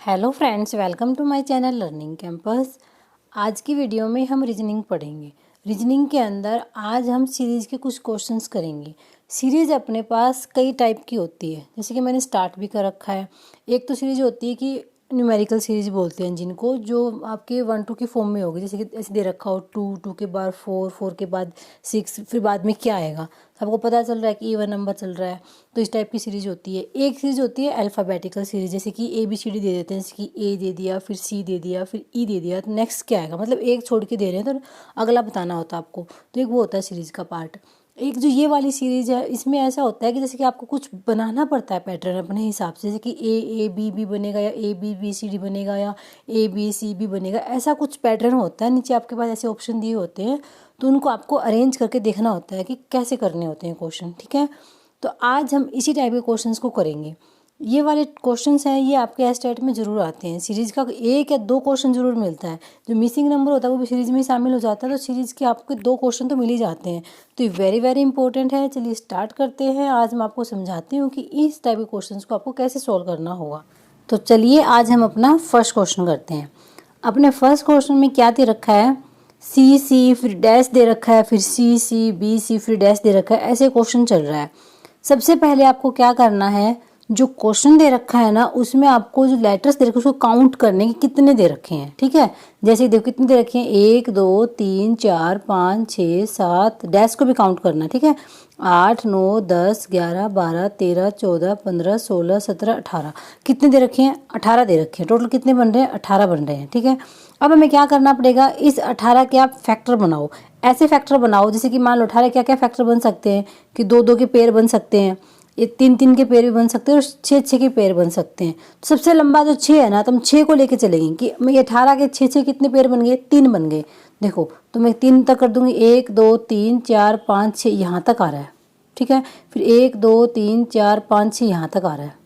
Hello friends, welcome to my channel learning campus. आज की video में हम रीजनिंग पढ़ेंगे। रीजनिंग के अंदर आज हम सीरीज़ के कुछ क्वेश्चंस करेंगे। सीरीज़ अपने पास कई टाइप की होती है, जैसे कि मैंने स्टार्ट भी कर रखा है। एक तो सीरीज़ होती है कि न्यूमेरिकल सीरीज बोलते हैं जिनको, जो आपके 1 2 की फॉर्म में होगी, जैसे कि ऐसे दे रखा हो 2 2 के बाद 4 4 के बाद 6, फिर बाद में क्या आएगा सबको पता चल रहा है कि इवन नंबर चल रहा है। तो इस टाइप की सीरीज होती है। एक सीरीज होती है अल्फ़ाबेटिकल सीरीज, जैसे कि ABCD दे देते हैं, जैसे कि ए दे दिया, फिर C दे दिया, फिर E दे दिया, तो नेक्स्ट क्या आएगा, मतलब एक छोड़ के दे रहे हैं तो अगला बताना होता है आपको। तो एक वो होता है सीरीज का पार्ट। एक जो ये वाली सीरीज है, इसमें ऐसा होता है कि जैसे कि आपको कुछ बनाना पड़ता है पैटर्न अपने हिसाब से, जैसे कि A B बनेगा, या ABBCD बनेगा, या ABCB बनेगा, ऐसा कुछ पैटर्न होता है। नीचे आपके पास ऐसे ऑप्शन दिए होते हैं, तो उनको आपको अरेंज करके देखना होता है कि कैसे करने होते हैं क्वेश्चन, ठीक है। तो आज हम इसी टाइप के क्वेश्चंस को करेंगे। ये वाले क्वेश्चंस हैं, ये आपके एस्टेट में ज़रूर आते हैं। सीरीज़ का 1 या 2 क्वेश्चन ज़रूर मिलता है। जो मिसिंग नंबर होता है वो भी सीरीज़ में ही शामिल हो जाता है, तो सीरीज़ के आपको 2 क्वेश्चन तो मिल ही जाते हैं। तो ये वेरी वेरी इंपॉर्टेंट है। चलिए स्टार्ट करते हैं। आज मैं आपको समझाती हूँ कि इस टाइप के क्वेश्चन को आपको कैसे सोल्व करना होगा। तो चलिए आज हम अपना फर्स्ट क्वेश्चन करते हैं। अपने फर्स्ट क्वेश्चन में क्या दे रखा है, C फिर डैश दे रखा है, फिर C फिर डैश दे रखा है, ऐसे क्वेश्चन चल रहा है। सबसे पहले आपको क्या करना है, जो क्वेश्चन दे रखा है ना, उसमें आपको जो लेटर्स दे रखे हैं उसको काउंट करने के कितने दे रखे हैं, ठीक है। जैसे देखो कितने दे रखे हैं, 1 2 3 4 5 6 7, डैश को भी काउंट करना, ठीक है। 8 9 10 11 12 13 14 15 16 17 18, कितने दे रखे हैं, 18 दे रखे हैं। टोटल कितने बन रहे हैं, 18 बन रहे हैं, ठीक है। अब हमें क्या करना पड़ेगा, इस 18 के आप फैक्टर बनाओ। ऐसे फैक्टर बनाओ जैसे कि मान लो 18 क्या क्या फैक्टर बन सकते हैं कि 2 2 के पेयर बन सकते हैं, ये 3 3 के पेयर भी बन सकते हैं, और 6 6 के पेयर बन सकते हैं। तो सबसे लंबा जो 6 है ना, तो हम 6 को लेके चलेंगे कि मैं 18 के 6 6 कितने पेयर बन गए, 3 बन गए। देखो तो मैं 3 तक कर दूंगी, 1 2 3 4 5 6 यहाँ तक आ रहा है, ठीक है। फिर 1 2 3 4 5 6 यहाँ तक आ रहा है।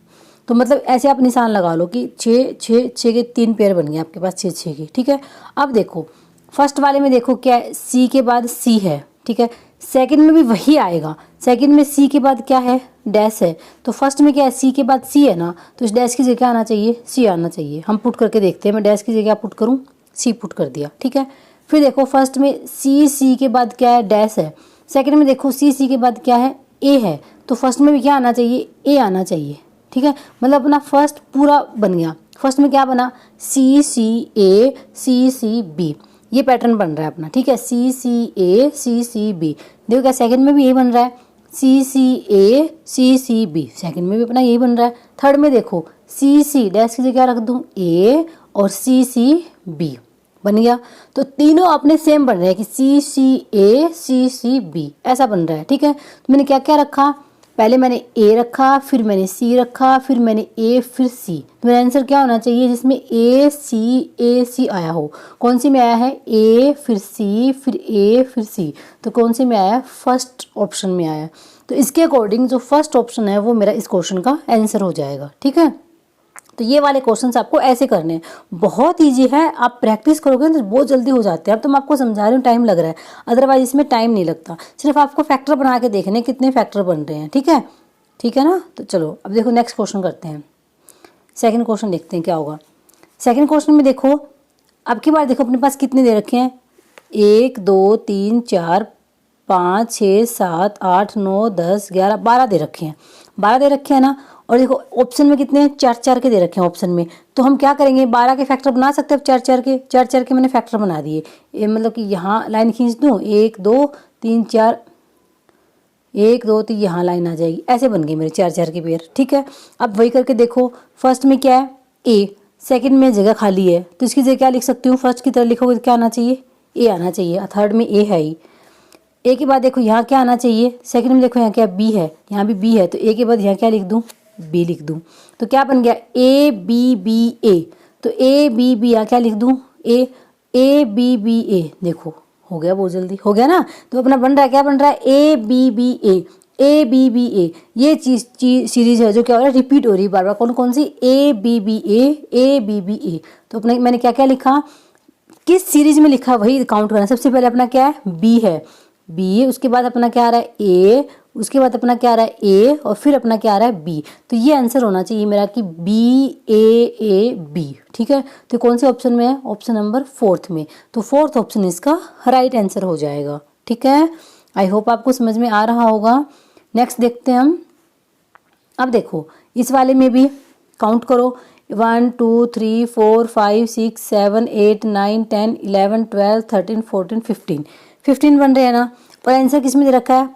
तो मतलब ऐसे आप निशान लगा लो कि 6 6 6 के 3 पेयर बन गए आपके पास, 6 6 के, ठीक है। अब देखो फर्स्ट वाले में देखो क्या है, C के बाद C है, ठीक है। सेकंड में भी वही आएगा। सेकंड में C के बाद क्या है, डैश है। तो फर्स्ट में क्या है, C के बाद C है ना, तो इस डैश की जगह आना चाहिए C आना चाहिए। हम पुट करके देखते हैं, मैं डैश की जगह पुट करूँ, C पुट कर दिया, ठीक है। फिर देखो फर्स्ट में C के बाद क्या है, डैश है। सेकंड में देखो C के बाद क्या है, A है। तो फर्स्ट में भी क्या आना चाहिए, A आना चाहिए, ठीक है। मतलब अपना फर्स्ट पूरा बन गया। फर्स्ट में क्या बना, CCA CCB, ये पैटर्न बन रहा है अपना, ठीक है। CCA CCB। देखो क्या सेकंड में भी यही बन रहा है, CCA CCB, सेकंड में भी अपना यही बन रहा है। थर्ड में देखो CC डैश की जगह रख दूं A, और CCB बन गया। तो तीनों अपने सेम बन रहे हैं कि CCA CCB ऐसा बन रहा है, ठीक है। तो मैंने क्या क्या रखा, पहले मैंने A रखा, फिर मैंने C रखा, फिर मैंने A, फिर C। तो मेरा आंसर क्या होना चाहिए, जिसमें A C आया हो। कौन सी में आया है, A फिर C फिर A फिर C। तो कौन सी में आया, फर्स्ट ऑप्शन में आया। तो इसके अकॉर्डिंग जो फर्स्ट ऑप्शन है वो मेरा इस क्वेश्चन का आंसर हो जाएगा, ठीक है। तो ये वाले क्वेश्चंस आपको ऐसे करने हैं, बहुत इजी है। आप प्रैक्टिस करोगे तो बहुत जल्दी हो जाते हैं। अब तो मैं आपको समझा रही हूँ, टाइम लग रहा है, अदरवाइज इसमें टाइम नहीं लगता। सिर्फ आपको फैक्टर बना के देखने कितने फैक्टर बन रहे हैं, ठीक है, ठीक है ना। तो चलो अब देखो नेक्स्ट क्वेश्चन करते हैं। सेकंड क्वेश्चन देखते हैं क्या होगा। सेकंड क्वेश्चन में देखो अब की बार देखो अपने पास कितने दे रखे हैं, 1 2 3 4 5 6 7 8 9 10 11 12 दे रखे हैं। 12 दे रखे हैं ना। और देखो ऑप्शन में कितने हैं, 4 4 के दे रखे हैं ऑप्शन में। तो हम क्या करेंगे, 12 के फैक्टर बना सकते हैं। अब 4 4 के मैंने फैक्टर बना दिए। ये मतलब कि यहाँ लाइन खींच दूँ, 1 2 3 4, 1 2 3 यहाँ लाइन आ जाएगी, ऐसे बन गए मेरे 4 4 के पेयर, ठीक है। अब वही करके देखो, फर्स्ट में क्या है, A, सेकंड में जगह खाली है, तो इसकी जगह क्या लिख सकती हूँ, फर्स्ट की तरह लिखोगे तो क्या आना चाहिए, A आना चाहिए। थर्ड में A है ही। A के बाद देखो यहाँ क्या आना चाहिए, सेकंड में देखो यहाँ क्या B है, यहाँ भी B है, तो A के बाद यहाँ क्या लिख दूँ, B लिख दूँ। तो क्या बन गया, ABBA। तो ABB यहाँ क्या लिख दूँ, ABBA। देखो हो गया, बहुत जल्दी हो गया ना। तो अपना बन रहा है, क्या बन रहा है, ABBA। ये चीज सीरीज है जो क्या हो रहा है, रिपीट हो रही है बार बार। कौन कौन सी, ABBA। तो अपने मैंने क्या क्या लिखा, किस सीरीज में लिखा वही काउंट करना। सबसे पहले अपना क्या है, B है, B है। उसके बाद अपना क्या आ रहा है, A, उसके बाद अपना क्या आ रहा है ए और फिर अपना क्या आ रहा है बी। तो ये आंसर होना चाहिए मेरा कि BAAB। ठीक है, तो कौन से ऑप्शन में है? ऑप्शन नंबर 4 में। तो 4th ऑप्शन इसका राइट आंसर हो जाएगा। ठीक है, आई होप आपको समझ में आ रहा होगा। नेक्स्ट देखते हैं हम। अब देखो इस वाले में भी काउंट करो, 1 2 3 4 5 6 7 8 9 10 11 12 13 14 15 बन रहे हैं ना। और आंसर किस में दे रखा है?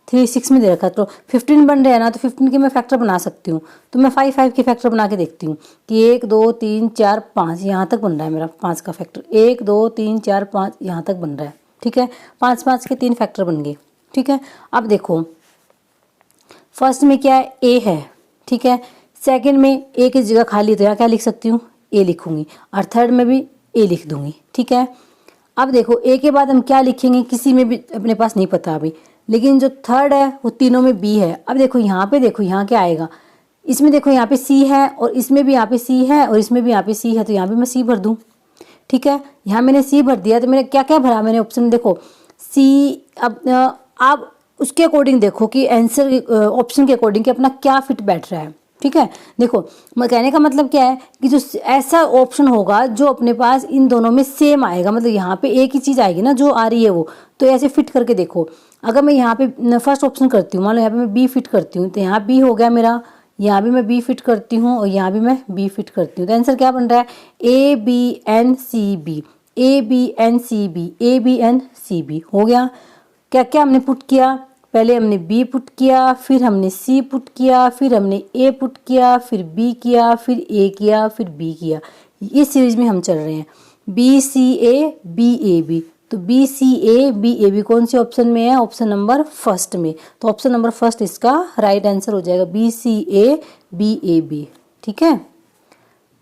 3 6 में दे रखा है। तो 15 बन रहे हैं ना, तो 15 के मैं फैक्टर बना सकती हूँ। तो मैं 5 5 के फैक्टर बना के देखती हूँ कि 1 2 3 4 5 यहाँ तक बन रहा है मेरा 5 का फैक्टर। 1 2 3 4 5 यहाँ तक बन रहा है। ठीक है, 5 5 के 3 फैक्टर बन गए। ठीक है, अब देखो फर्स्ट में क्या है? ए है। ठीक है, सेकंड में ए की जगह खाली है तो यहाँ क्या लिख सकती हूँ? ए लिखूंगी। और थर्ड में भी ए लिख दूंगी। ठीक है, अब देखो ए के बाद हम क्या लिखेंगे किसी में भी अपने पास नहीं पता अभी, लेकिन जो थर्ड है वो तीनों में बी है। अब देखो यहाँ पे, देखो यहाँ क्या आएगा, इसमें देखो यहाँ पे सी है और इसमें भी यहाँ पे सी है और इसमें भी यहाँ पे सी है, तो यहाँ पे मैं सी भर दूँ। ठीक है, यहाँ मैंने सी भर दिया तो मैंने क्या क्या भरा? मैंने ऑप्शन देखो सी। अब आप उसके अकॉर्डिंग देखो कि आंसर ऑप्शन के अकॉर्डिंग कि अपना क्या फिट बैठ रहा है। ठीक है, देखो मैं कहने का मतलब क्या है कि जो ऐसा ऑप्शन होगा जो अपने पास इन दोनों में सेम आएगा, मतलब यहाँ पे एक ही चीज़ आएगी ना जो आ रही है वो, तो ऐसे फिट करके देखो। अगर मैं यहाँ पे फर्स्ट ऑप्शन करती हूँ, मान लो यहाँ पे मैं बी फिट करती हूँ, तो यहाँ बी हो गया मेरा, यहाँ भी मैं बी फिट करती हूँ और यहाँ भी मैं बी फिट करती हूँ, तो आंसर क्या बन रहा है? ABNCB ABNCB ABNCB हो गया। क्या क्या हमने पुट किया? पहले हमने बी पुट किया, फिर हमने सी पुट किया, फिर हमने ए पुट किया, फिर बी किया, फिर ए किया, फिर बी किया। इस सीरीज में हम चल रहे हैं BCABAB। तो BCABAB कौन से ऑप्शन में है? ऑप्शन नंबर फर्स्ट में। तो ऑप्शन नंबर फर्स्ट इसका राइट आंसर हो जाएगा BCABAB। ठीक है,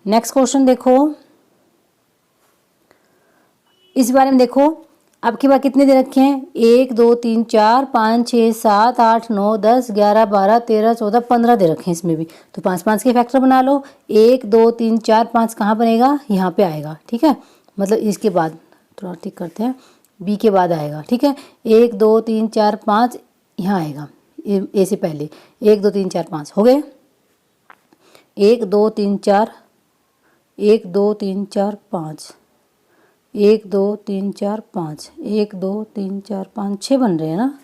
नेक्स्ट क्वेश्चन देखो। इस बारे में देखो आपके पास कितने दे रखे हैं? 1 2 3 4 5 6 7 8 9 10 11 12 13 14 15 दे रखे हैं इसमें भी। तो 5 5 के फैक्टर बना लो। 1 2 3 4 5 कहाँ बनेगा? यहाँ पे आएगा। ठीक है, मतलब इसके बाद थोड़ा ठीक करते हैं, बी के बाद आएगा। ठीक है, 1 2 3 4 5 यहाँ आएगा ए से पहले। 1 2 3 4 5 हो गए। 1 2 3 4 1 2 3 4 5 1 2 3 4 5 1 2 3 4 5 6 बन रहे हैं ना।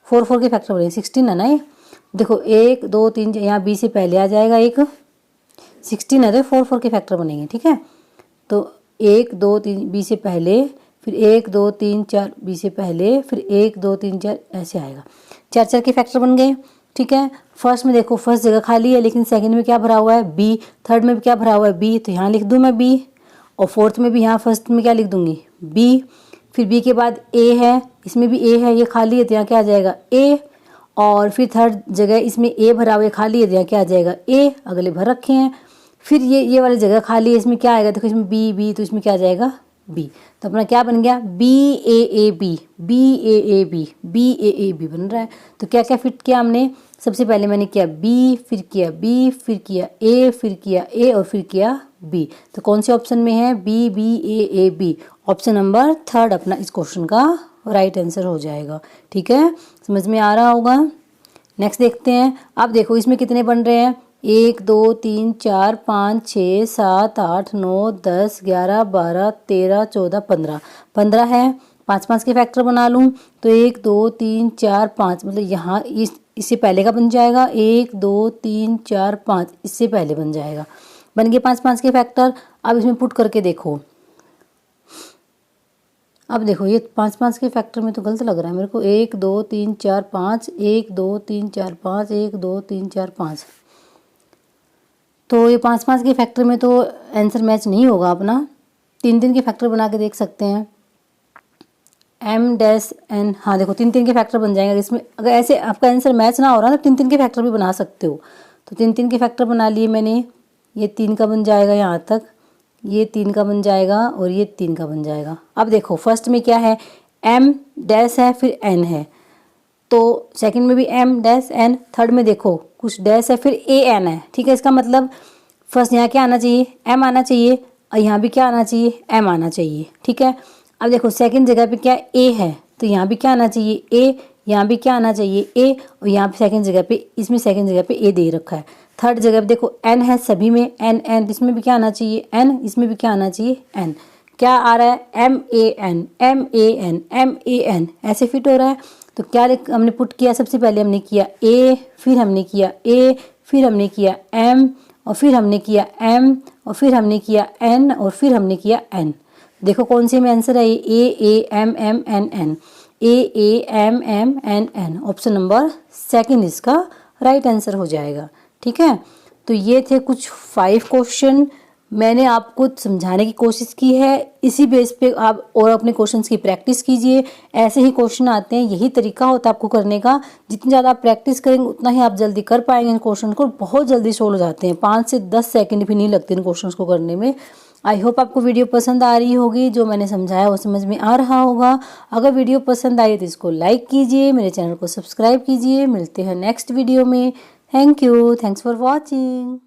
4 4 के फैक्टर बने, 16 है ना ये। देखो 1 2 3 यहाँ बी से पहले आ जाएगा एक, 16 है तो 4 4 के फैक्टर बनेंगे। ठीक है, तो 1 2 3 बी से पहले, फिर 1 2 3 4 बी से पहले, फिर 1 2 3 4 ऐसे आएगा। 4 4 के फैक्टर बन गए। ठीक है, फर्स्ट में देखो फर्स्ट जगह खाली है, लेकिन सेकंड में क्या भरा हुआ है? बी। थर्ड में भी क्या भरा हुआ है? बी। तो यहाँ लिख दूँ मैं बी, और फोर्थ में भी यहाँ फर्स्ट में क्या लिख दूंगी? बी। फिर बी के बाद ए है, इसमें भी ए है, ये खाली है तो यहाँ क्या आ जाएगा? ए। और फिर थर्ड जगह इसमें ए भरा हुआ है, खाली है तो यहाँ क्या आ जाएगा? ए। अगले भर रखे हैं। फिर ये वाली जगह खाली है, इसमें क्या आएगा? देखो इसमें बी बी, तो इसमें क्या आ जाएगा? बी। तो अपना क्या बन गया? BAAB BAAB BAAB बन रहा है। तो क्या क्या फिट किया हमने? सबसे पहले मैंने किया बी, फिर किया बी, फिर किया ए, फिर किया ए और फिर किया बी। तो कौन से ऑप्शन में है? BBAAB। ऑप्शन नंबर थर्ड अपना इस क्वेश्चन का राइट आंसर हो जाएगा। ठीक है, समझ में आ रहा होगा। नेक्स्ट देखते हैं। अब देखो इसमें कितने बन रहे हैं? 1 2 3 4 5 6 7 8 9 10 11 12 13 14 15 15 है। 5 5 के फैक्टर बना लूँ तो 1 2 3 4 5, मतलब यहाँ इससे पहले का बन जाएगा। 1 2 3 4 5 इससे पहले बन जाएगा। बन गए 5 5 के फैक्टर। अब इसमें पुट करके देखो। अब देखो ये 5 5 के फैक्टर में तो गलत लग रहा है मेरे को। 1 2 3 4 5 1 2 3 4 5 1 2 3 4 5, तो ये 5 5 के फैक्टर में तो आंसर मैच नहीं होगा अपना। 3 3 के फैक्टर बना के देख सकते हैं। M-N, हाँ देखो 3 3 के फैक्टर बन जाएंगे इसमें। अगर ऐसे आपका आंसर मैच ना हो रहा तो 3 3 के फैक्टर भी बना सकते हो। तो 3 3 के फैक्टर बना लिए मैंने। ये 3 का बन जाएगा यहाँ तक, ये 3 का बन जाएगा और ये 3 का बन जाएगा। अब देखो फर्स्ट में क्या है? M- है, फिर N है, तो सेकंड में भी M-N, थर्ड में देखो कुछ डैश है, फिर AN है। ठीक है, इसका मतलब फर्स्ट यहाँ क्या आना चाहिए? M आना चाहिए, और यहाँ भी क्या आना चाहिए? M आना चाहिए। ठीक है, अब देखो सेकंड जगह पे क्या A है, तो यहाँ भी क्या आना चाहिए? A। यहाँ भी क्या आना चाहिए ए, और यहाँ पे सेकंड जगह पे, इसमें सेकंड जगह पे ए दे रखा है। थर्ड जगह पे देखो एन है सभी में, एन एन, इसमें भी क्या आना चाहिए एन, इसमें भी क्या आना चाहिए एन। क्या आ रहा है M A N, M A N, M A N, ऐसे फिट हो रहा है। तो क्या हमने पुट किया, सबसे पहले हमने किया ए, फिर हमने किया ए, फिर हमने किया एम, और फिर हमने किया एम, और फिर हमने किया एन, और फिर हमने किया एन। देखो कौन से में आंसर है, A M M N N, A M M N N. Option number second इसका राइट आंसर हो जाएगा। ठीक है, तो ये थे कुछ 5 क्वेश्चन, मैंने आपको समझाने की कोशिश की है। इसी बेस पे आप और अपने क्वेश्चंस की प्रैक्टिस कीजिए। ऐसे ही क्वेश्चन आते हैं, यही तरीका होता है आपको करने का। जितनी ज़्यादा आप प्रैक्टिस करेंगे उतना ही आप जल्दी कर पाएंगे। इन क्वेश्चन को बहुत जल्दी सोल्व हो जाते हैं, 5 से 10 सेकंड भी नहीं लगते इन क्वेश्चन को करने में। आई होप आपको वीडियो पसंद आ रही होगी, जो मैंने समझाया वो समझ में आ रहा होगा। अगर वीडियो पसंद आई तो इसको लाइक कीजिए, मेरे चैनल को सब्सक्राइब कीजिए। मिलते हैं नेक्स्ट वीडियो में। Thank you, thanks for watching.